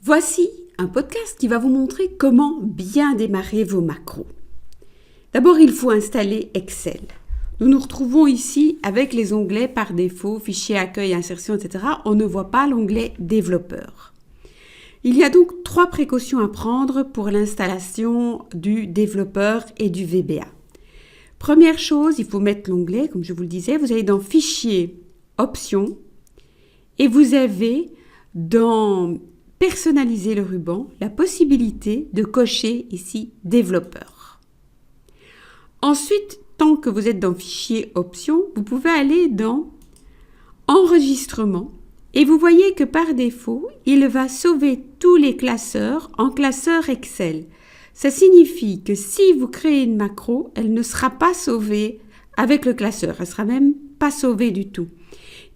Voici un podcast qui va vous montrer comment bien démarrer vos macros. D'abord, il faut installer Excel. Nous nous retrouvons ici avec les onglets par défaut, fichier, accueil, insertion, etc. On ne voit pas l'onglet développeur. Il y a donc 3 précautions à prendre pour l'installation du développeur et du VBA. Première chose, il faut mettre l'onglet, comme je vous le disais, vous allez dans Fichier, Options, et vous avez dans Personnaliser le ruban la possibilité de cocher ici Développeur. Ensuite, tant que vous êtes dans Fichier, Options, vous pouvez aller dans Enregistrement et vous voyez que par défaut, il va sauver tous les classeurs en classeur Excel. Ça signifie que si vous créez une macro, elle ne sera pas sauvée avec le classeur. Elle ne sera même pas sauvée du tout.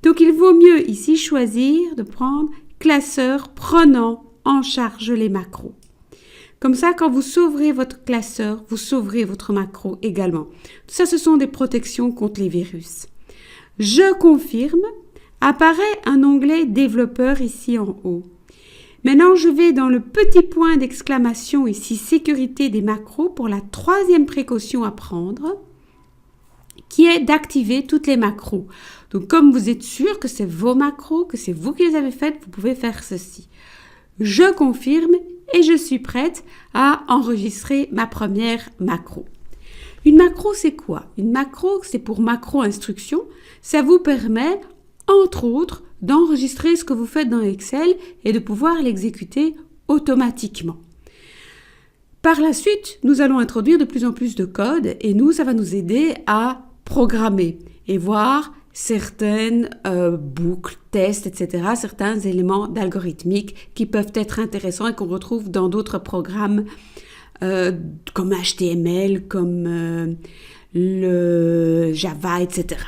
Donc, il vaut mieux ici choisir de prendre classeur prenant en charge les macros. Comme ça, quand vous sauverez votre classeur, vous sauverez votre macro également. Tout ça, ce sont des protections contre les virus. Je confirme, apparaît un onglet développeur ici en haut. Maintenant, je vais dans le petit point d'exclamation ici, sécurité des macros, pour la 3e précaution à prendre, qui est d'activer toutes les macros. Donc, comme vous êtes sûr que c'est vos macros, que c'est vous qui les avez faites, vous pouvez faire ceci. Je confirme et je suis prête à enregistrer ma première macro. Une macro, c'est quoi? Une macro, c'est pour macro instruction. Ça vous permet, entre autres, d'enregistrer ce que vous faites dans Excel et de pouvoir l'exécuter automatiquement. Par la suite, nous allons introduire de plus en plus de code et ça va nous aider à programmer et voir certaines boucles, tests, etc., certains éléments d'algorithmique qui peuvent être intéressants et qu'on retrouve dans d'autres programmes comme HTML, comme le Java, etc.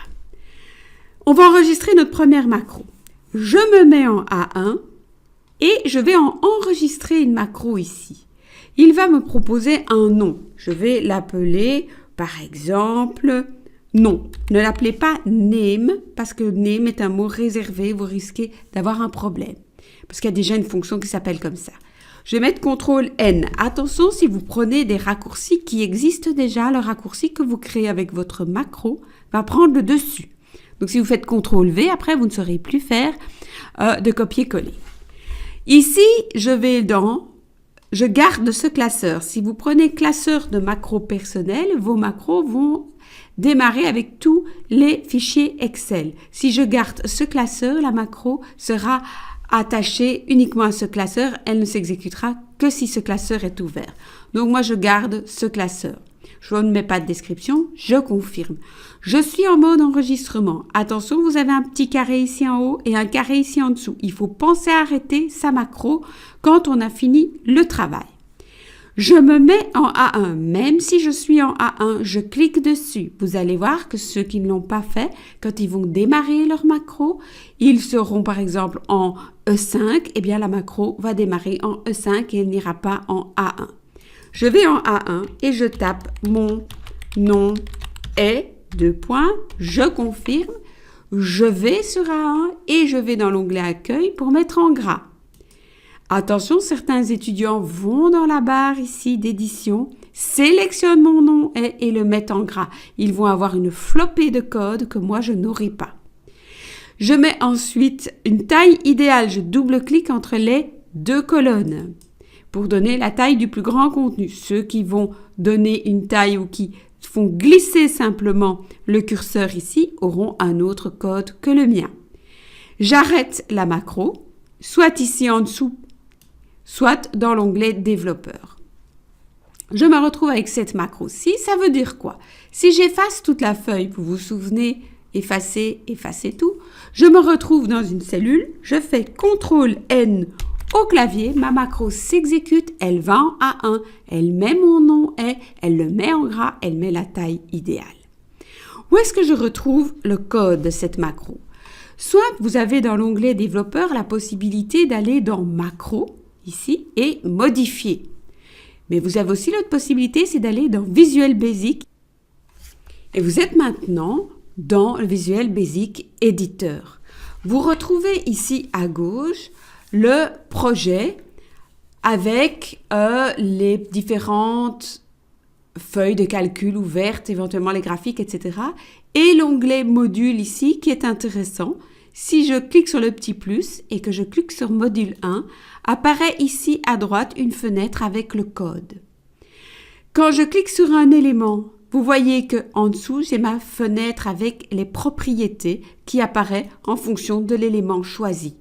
On va enregistrer notre première macro. Je me mets en A1 et je vais enregistrer une macro ici. Il va me proposer un nom. Je vais l'appeler, par exemple, nom. Ne l'appelez pas name, parce que name est un mot réservé. Vous risquez d'avoir un problème, parce qu'il y a déjà une fonction qui s'appelle comme ça. Je vais mettre CTRL-N. Attention, si vous prenez des raccourcis qui existent déjà, le raccourci que vous créez avec votre macro va prendre le dessus. Donc, si vous faites CTRL-V, après, vous ne saurez plus faire de copier-coller. Ici, je garde ce classeur. Si vous prenez classeur de macro personnel, vos macros vont démarrer avec tous les fichiers Excel. Si je garde ce classeur, la macro sera attachée uniquement à ce classeur. Elle ne s'exécutera que si ce classeur est ouvert. Donc, moi, je garde ce classeur. Je ne mets pas de description, je confirme. Je suis en mode enregistrement. Attention, vous avez un petit carré ici en haut et un carré ici en dessous. Il faut penser à arrêter sa macro quand on a fini le travail. Je me mets en A1. Même si je suis en A1, je clique dessus. Vous allez voir que ceux qui ne l'ont pas fait, quand ils vont démarrer leur macro, ils seront par exemple en E5. Eh bien, la macro va démarrer en E5 et elle n'ira pas en A1. Je vais en A1 et je tape mon nom est, : je confirme, je vais sur A1 et je vais dans l'onglet accueil pour mettre en gras. Attention, certains étudiants vont dans la barre ici d'édition, sélectionnent mon nom est et le mettent en gras. Ils vont avoir une flopée de code que moi je n'aurai pas. Je mets ensuite une taille idéale, je double-clique entre les 2 colonnes. Pour donner la taille du plus grand contenu. Ceux qui vont donner une taille ou qui font glisser simplement le curseur ici auront un autre code que le mien. J'arrête la macro, soit ici en dessous, soit dans l'onglet développeur. Je me retrouve avec cette macro-ci. Ça veut dire quoi? Si j'efface toute la feuille, vous vous souvenez, effacer tout, je me retrouve dans une cellule, je fais CTRL-N au clavier, ma macro s'exécute, elle va en A1, elle met mon nom est, elle le met en gras, elle met la taille idéale. Où est-ce que je retrouve le code de cette macro? Soit vous avez dans l'onglet développeur la possibilité d'aller dans macro, ici, et modifier. Mais vous avez aussi l'autre possibilité, c'est d'aller dans Visual Basic Et vous êtes maintenant dans le Visual Basic Editor. Vous retrouvez ici à gauche le projet avec les différentes feuilles de calcul ouvertes, éventuellement les graphiques, etc. Et l'onglet module ici qui est intéressant. Si je clique sur le petit plus et que je clique sur module 1, apparaît ici à droite une fenêtre avec le code. Quand je clique sur un élément, vous voyez qu'en dessous, j'ai ma fenêtre avec les propriétés qui apparaît en fonction de l'élément choisi.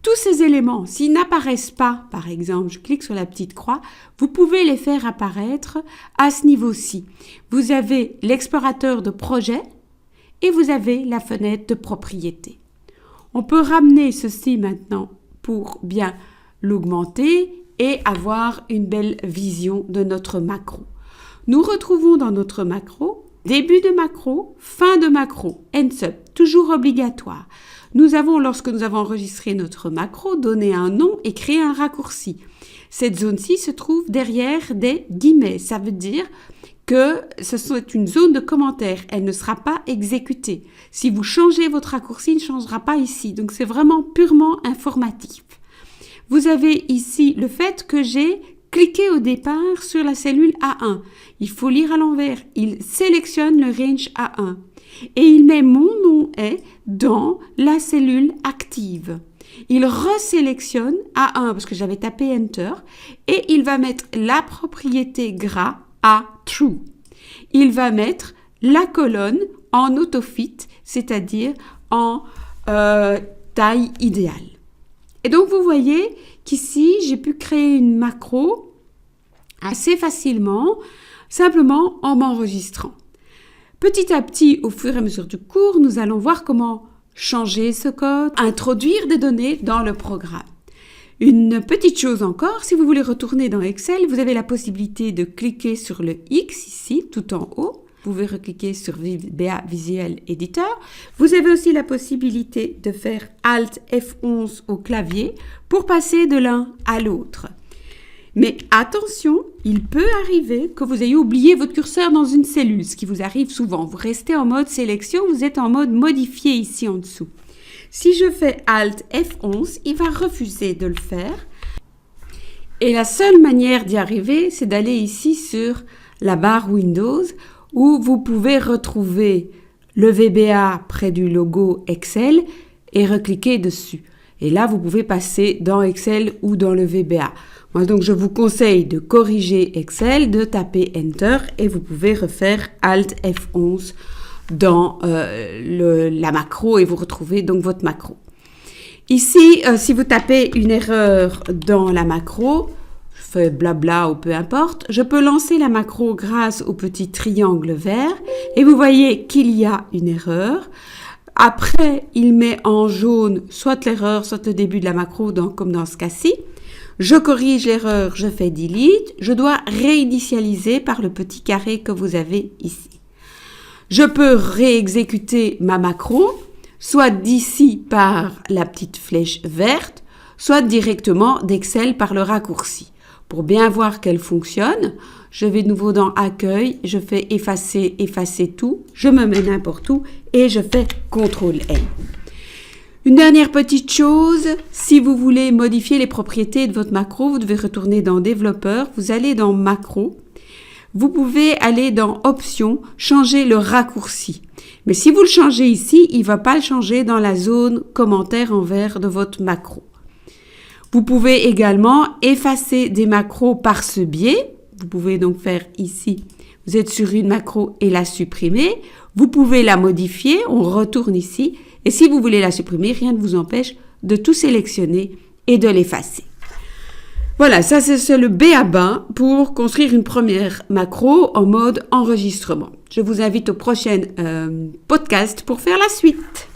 Tous ces éléments, s'ils n'apparaissent pas, par exemple, je clique sur la petite croix, vous pouvez les faire apparaître à ce niveau-ci. Vous avez l'explorateur de projet et vous avez la fenêtre de propriété. On peut ramener ceci maintenant pour bien l'augmenter et avoir une belle vision de notre macro. Nous retrouvons dans notre macro, début de macro, fin de macro, end sub, toujours obligatoire. Nous avons, lorsque nous avons enregistré notre macro, donné un nom et créé un raccourci. Cette zone-ci se trouve derrière des guillemets. Ça veut dire que c'est une zone de commentaires. Elle ne sera pas exécutée. Si vous changez votre raccourci, il ne changera pas ici. Donc, c'est vraiment purement informatif. Vous avez ici le fait que j'ai cliqué au départ sur la cellule A1. Il faut lire à l'envers. Il sélectionne le range A1 et il met mon nom est dans la cellule active. Il resélectionne A1 parce que j'avais tapé Enter et il va mettre la propriété gras à True. Il va mettre la colonne en autofit, c'est-à-dire en taille idéale. Et donc, vous voyez qu'ici, j'ai pu créer une macro assez facilement, simplement en m'enregistrant. Petit à petit, au fur et à mesure du cours, nous allons voir comment changer ce code, introduire des données dans le programme. Une petite chose encore, si vous voulez retourner dans Excel, vous avez la possibilité de cliquer sur le X ici, tout en haut. Vous pouvez recliquer sur VBA Visual Editor. Vous avez aussi la possibilité de faire Alt F11 au clavier pour passer de l'un à l'autre. Mais attention, il peut arriver que vous ayez oublié votre curseur dans une cellule, ce qui vous arrive souvent. Vous restez en mode sélection, vous êtes en mode modifié ici en dessous. Si je fais Alt F11, il va refuser de le faire. Et la seule manière d'y arriver, c'est d'aller ici sur la barre Windows, où vous pouvez retrouver le VBA près du logo Excel et recliquer dessus. Et là, vous pouvez passer dans Excel ou dans le VBA. Moi, donc, je vous conseille de corriger Excel, de taper Enter et vous pouvez refaire Alt F11 dans la macro et vous retrouvez donc votre macro. Ici, si vous tapez une erreur dans la macro, je fais blabla ou peu importe, je peux lancer la macro grâce au petit triangle vert et vous voyez qu'il y a une erreur. Après, il met en jaune soit l'erreur, soit le début de la macro, comme dans ce cas-ci. Je corrige l'erreur, je fais delete. Je dois réinitialiser par le petit carré que vous avez ici. Je peux réexécuter ma macro, soit d'ici par la petite flèche verte, soit directement d'Excel par le raccourci. Pour bien voir qu'elle fonctionne, je vais de nouveau dans Accueil, je fais effacer tout, je me mets n'importe où et je fais CTRL-N. Une dernière petite chose, si vous voulez modifier les propriétés de votre macro, vous devez retourner dans Développeur, vous allez dans Macro, vous pouvez aller dans Options, changer le raccourci. Mais si vous le changez ici, il ne va pas le changer dans la zone commentaire en vert de votre macro. Vous pouvez également effacer des macros par ce biais. Vous pouvez donc faire ici, vous êtes sur une macro et la supprimer. Vous pouvez la modifier, on retourne ici. Et si vous voulez la supprimer, rien ne vous empêche de tout sélectionner et de l'effacer. Voilà, ça c'est le b.a-ba pour construire une première macro en mode enregistrement. Je vous invite au prochain podcast pour faire la suite.